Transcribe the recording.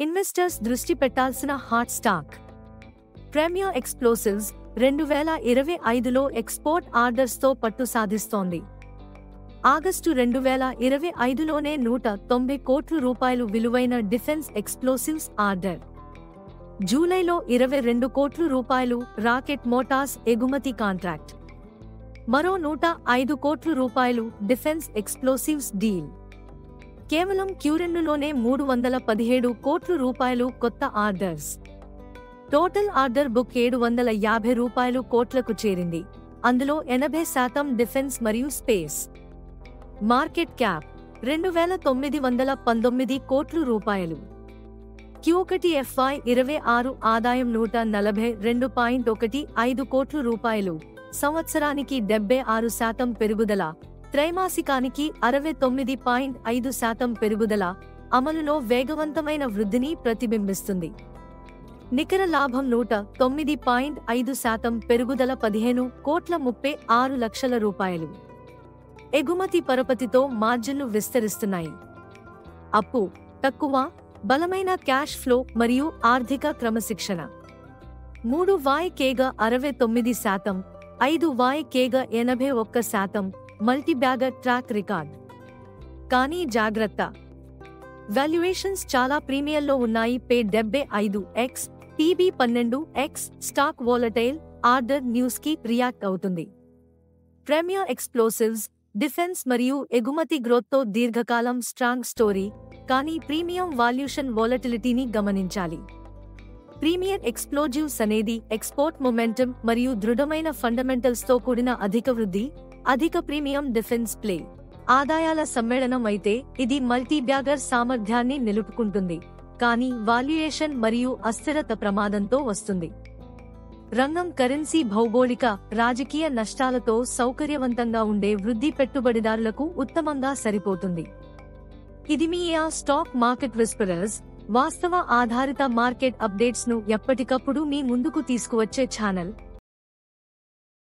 Investors దృష్టి పెట్టాల్సిన hot stock. Premier explosives 2025లో ఎక్స్పోర్ట్ ఆర్డర్స్తో పట్టు సాధిస్తోంది. ఆగస్టు 2025లోనే 190 కోట్ల రూపాయలు విలువైన డిఫెన్స్ ఎక్స్ప్లోసివ్స్ ఆర్డర్. జూలైలో 22 కోట్ల రూపాయలు రాకెట్ మోటార్స్ ఎగుమతి కాంట్రాక్ట్. మరో 105 కోట్ల రూపాయలు డిఫెన్స్ ఎక్స్ప్లోసివ్స్ డీల్. కేవలం Q2లోనే 317 కోట్ల రూపాయలు కొత్త ఆర్డర్స్. టోటల్ ఆర్డర్ బుక్ 750 కోట్లకు చేరింది. అందులో 80% డిఫెన్స్ మరియు స్పేస్. మార్కెట్ క్యాప్ 2919 కోట్ల రూపాయలు. Q1 FY26 ఆదాయం 142.15 కోట్ల రూపాయలు, సంవత్సరానికి 76% పెరుగుదల, త్రైమాసికానికి 69.5% పెరుగుదల, అమలులో వేగవంతమైన వృద్ధిని ప్రతిబింబిస్తుంది. నికర లాభం 109.5% పెరుగుదల, 15.36 లక్షల రూపాయలు. ఎగుమతి పరపతితో మార్జిన్లు విస్తరిస్తున్నాయి. అప్పు తక్కువ, బలమైన క్యాష్ ఫ్లో మరియు ఆర్థిక క్రమశిక్షణ. 3YKగా 69%, 5YKగా 81%, మల్టీబ్యాగర్ ట్రాక్ రికార్డ్. కానీ జాగ్రత్త, వాల్యుయేషన్స్ చాలా ప్రీమియంలో ఉన్నాయి. Pay 75x, PB 12x, stock volatile, order news కి రియాక్ట్ అవుతుంది. ప్రీమియర్ ఎక్స్ప్లోసివ్స్, డిఫెన్స్ మరియు ఎగుమతి గ్రోత్తో దీర్ఘకాలం స్ట్రాంగ్ స్టోరీ, కానీ ప్రీమియం వాల్యుయేషన్ వోలటిలిటీని గమనించాలి. ప్రీమియర్ ఎక్స్ప్లోజివ్స్ అనేది ఎక్స్పోర్ట్ మొమెంటం మరియు దృఢమైన ఫండమెంటల్స్తో కూడిన అధిక వృద్ధి, అధిక ప్రీమియం డిఫెన్స్ ప్లే. ఆదాయాల సమ్మేళనం అయితే ఇది మల్టీబ్యాగర్ సామర్థ్యాన్ని నిలుపుకుంటుంది, కానీ వాల్యుయేషన్ మరియు అస్థిరత ప్రమాదంతో వస్తుంది. రంగం కరెన్సీ భౌగోళిక, రాజకీయ నష్టాలతో సౌకర్యవంతంగా ఉండే వృద్ధి పెట్టుబడిదారులకు ఉత్తమంగా సరిపోతుంది. ఇది మీ స్టాక్ మార్కెట్ విస్పరర్స్, వాస్తవ ఆధారిత మార్కెట్ అప్డేట్స్ ను ఎప్పటికప్పుడు మీ ముందుకు తీసుకువచ్చే ఛానల్.